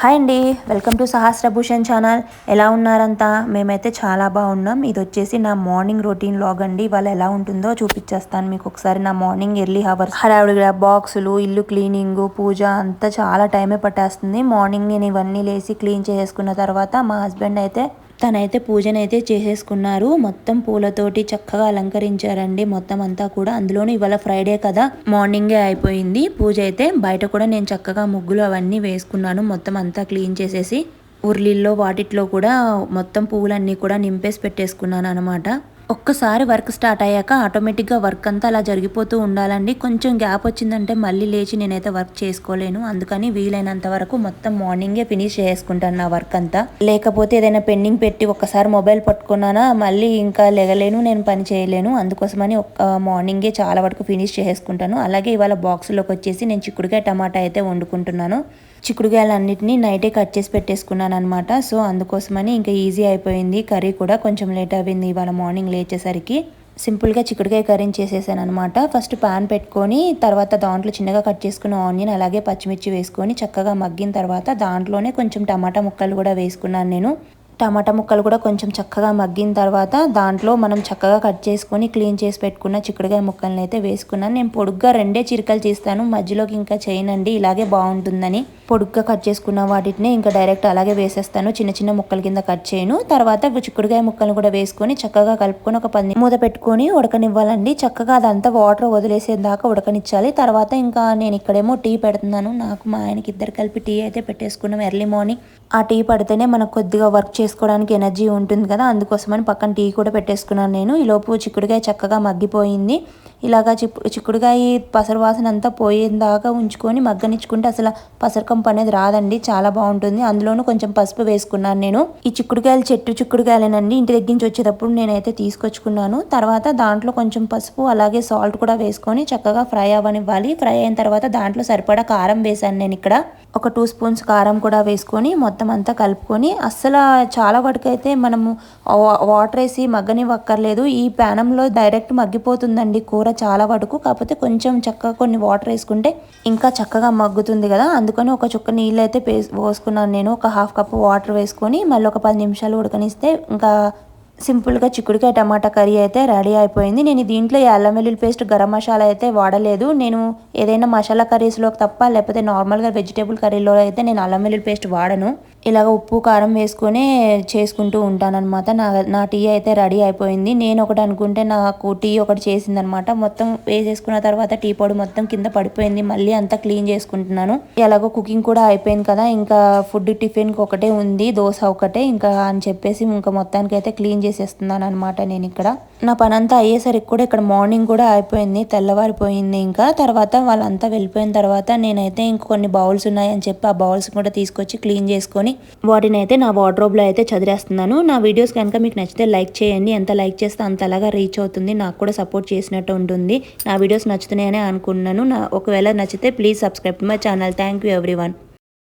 Hi అండి, welcome to సహస్రభూషణ్ channel. ఎలా ఉన్నారంతా? మేమైతే చాలా బాగున్నాం. ఇది వచ్చేసి నా మార్నింగ్ రొటీన్ వ్లాగ్ అండి. ఇవాళ ఎలా ఉంటుందో చూపించేస్తాను మీకు ఒకసారి. నా మార్నింగ్ ఎర్లీ హవర్స్ హడావుడిగా బాక్సులు, ఇల్లు క్లీనింగ్, పూజ అంతా చాలా టైమే పట్టేస్తుంది. మార్నింగ్ నేను ఇవన్నీ లేసి క్లీన్ చేసుకున్న తర్వాత మా హస్బెండ్ అయితే తనైతే పూజనైతే చేసేసుకున్నారు. మొత్తం పూలతోటి చక్కగా అలంకరించారండి మొత్తం అంతా కూడా. అందులోనూ ఇవాళ ఫ్రైడే కదా, మార్నింగే అయిపోయింది పూజ అయితే. బయట కూడా నేను చక్కగా ముగ్గులు అవన్నీ వేసుకున్నాను. మొత్తం అంతా క్లీన్ చేసేసి ఉర్లిల్లో వాటిట్లో కూడా మొత్తం పువ్వులన్నీ కూడా నింపేసి పెట్టేసుకున్నాను అనమాట. ఒక్కసారి వర్క్ స్టార్ట్ అయ్యాక ఆటోమేటిక్గా వర్క్ అంతా అలా జరిగిపోతూ ఉండాలండి. కొంచెం గ్యాప్ వచ్చిందంటే మళ్ళీ లేచి నేనైతే వర్క్ చేసుకోలేను. అందుకని వీలైనంత వరకు మొత్తం మార్నింగే ఫినిష్ చేసుకుంటాను నా వర్క్ అంతా. లేకపోతే ఏదైనా పెండింగ్ పెట్టి ఒక్కసారి మొబైల్ పట్టుకున్నానా మళ్ళీ ఇంకా లెగలేను, నేను పని చేయలేను. అందుకోసమని మార్నింగే చాలా వరకు ఫినిష్ చేసుకుంటాను. అలాగే ఇవాళ బాక్స్లోకి వచ్చేసి నేను చిక్కుడుకాయ టమాటా అయితే వండుకుంటున్నాను. చిక్కుడుకాయలన్నిటినీ నైటే కట్ చేసి పెట్టేసుకున్నాను అనమాట. సో అందుకోసమని ఇంకా ఈజీ అయిపోయింది. కర్రీ కూడా కొంచెం లేట్ అయింది ఇవాళ మార్నింగ్ లేచేసరికి. సింపుల్గా చిక్కుడుకాయ కర్రీ చేసేసాను అనమాట. ఫస్ట్ పాన్ పెట్టుకొని తర్వాత దాంట్లో చిన్నగా కట్ చేసుకున్న ఆనియన్ అలాగే పచ్చిమిర్చి వేసుకొని చక్కగా మగ్గిన తర్వాత దాంట్లోనే కొంచెం టమాటా ముక్కలు కూడా వేసుకున్నాను నేను. టమాటా ముక్కలు కూడా కొంచెం చక్కగా మగ్గిన తర్వాత దాంట్లో మనం చక్కగా కట్ చేసుకొని క్లీన్ చేసి పెట్టుకున్న చిక్కుడుకాయ ముక్కల్ని అయితే వేసుకున్నాను. నేను పొడుగ్గా 2 చీరికలు చేస్తాను, మధ్యలోకి ఇంకా చేయనండి, ఇలాగే బాగుంటుందని. పొడుగ్గా కట్ చేసుకున్న వాటిని ఇంకా డైరెక్ట్ అలాగే వేసేస్తాను, చిన్న చిన్న ముక్కల కింద కట్ చేయను. తర్వాత చిక్కుడుకాయ ముక్కలను కూడా వేసుకొని చక్కగా కలుపుకొని ఒక 10 మూత పెట్టుకొని ఉడకనివ్వాలండి. చక్కగా అదంతా వాటర్ వదిలేసేదాకా ఉడకనిచ్చాలి. తర్వాత ఇంకా నేను ఇక్కడేమో టీ పెడుతున్నాను. నాకు మా ఆయనకి ఇద్దరు కలిపి టీ అయితే పెట్టేసుకున్నాం ఎర్లీ మార్నింగ్. ఆ టీ పడితేనే మనకు కొద్దిగా వర్క్ చేసుకోవడానికి ఎనర్జీ ఉంటుంది కదా, అందుకోసమని పక్కన టీ కూడా పెట్టేసుకున్నాను నేను. ఈలోపు చిక్కుడుకాయ చక్కగా మగ్గిపోయింది. ఇలాగా చిక్కుడుకాయ పసరు వాసన అంతా పోయేదాకా ఉంచుకొని మగ్గనిచ్చుకుంటే అసలు పసరకంపు అనేది రాదండి, చాలా బాగుంటుంది. అందులోనూ కొంచెం పసుపు వేసుకున్నాను నేను. ఈ చిక్కుడుకాయలు చెట్టు చిక్కుడుకాయలేనండి, ఇంటి దగ్గర నుంచి వచ్చేటప్పుడు నేనైతే తీసుకొచ్చుకున్నాను. తర్వాత దాంట్లో కొంచెం పసుపు అలాగే సాల్ట్ కూడా వేసుకొని చక్కగా ఫ్రై అవ్వనివ్వాలి. ఫ్రై అయిన తర్వాత దాంట్లో సరిపడా కారం వేసాను నేను. ఇక్కడ ఒక 2 స్పూన్స్ కారం కూడా వేసుకొని మొత్తం అంతా కలుపుకొని అస్సలు చాలా వరకు అయితే మనము వాటర్ వేసి మగ్గనివ్వక్కర్లేదు. ఈ ప్యానంలో డైరెక్ట్ మగ్గిపోతుందండి కూర చాలా వరకు. కాకపోతే కొంచెం చక్కగా కొన్ని వాటర్ వేసుకుంటే ఇంకా చక్కగా మగ్గుతుంది కదా, అందుకని ఒక చుక్క నీళ్ళు అయితే పోసుకున్నాను నేను. ఒక 1/2 కప్పు వాటర్ వేసుకొని మళ్ళీ ఒక 10 నిమిషాలు ఉడకనిస్తే ఇంకా సింపుల్గా చిక్కుడుకాయ టమాటా కర్రీ అయితే రెడీ అయిపోయింది. నేను దీంట్లో ఈ అల్లం వెల్లుల్లి పేస్ట్, గరం మసాలా అయితే వాడలేదు. నేను ఏదైనా మసాలా కర్రీస్లోకి తప్ప, లేకపోతే నార్మల్గా వెజిటేబుల్ కర్రీలో అయితే నేను అల్లం వెల్లుల్లి పేస్ట్ వాడను. ఇలాగ ఉప్పు కారం వేసుకొని చేసుకుంటూ ఉంటానన్నమాట. నా టీ అయితే రెడీ అయిపోయింది. నేను ఒకటి అనుకుంటే నాకు టీ ఒకటి చేసిందనమాట. మొత్తం వేసేసుకున్న తర్వాత టీ పొడి మొత్తం కింద పడిపోయింది. మళ్ళీ అంతా క్లీన్ చేసుకుంటున్నాను. ఎలాగో కుకింగ్ కూడా అయిపోయింది కదా, ఇంకా ఫుడ్ టిఫిన్కి ఒకటే ఉంది, దోశ ఒకటే ఇంకా అని చెప్పేసి ఇంకా మొత్తానికి అయితే క్లీన్ చేసేస్తున్నాను అనమాట నేను ఇక్కడ. నా పనంతా అయ్యేసరికి కూడా ఇక్కడ మార్నింగ్ కూడా అయిపోయింది, తెల్లవారిపోయింది. ఇంకా తర్వాత వాళ్ళంతా వెళ్ళిపోయిన తర్వాత నేనైతే ఇంకొన్ని బౌల్స్ ఉన్నాయని చెప్పి ఆ బౌల్స్ కూడా తీసుకొచ్చి క్లీన్ చేసుకొని వాటిని అయితే నా వార్డ్రోబ్లో అయితే చదివేస్తున్నాను. నా వీడియోస్ కనుక మీకు నచ్చితే లైక్ చేయండి. ఎంత లైక్ చేస్తే అంతలాగా రీచ్ అవుతుంది, నాకు కూడా సపోర్ట్ చేసినట్టు ఉంటుంది. నా వీడియోస్ నచ్చుతున్నాయని అనుకున్నాను. ఒకవేళ నచ్చితే please subscribe to my channel. Thank you everyone.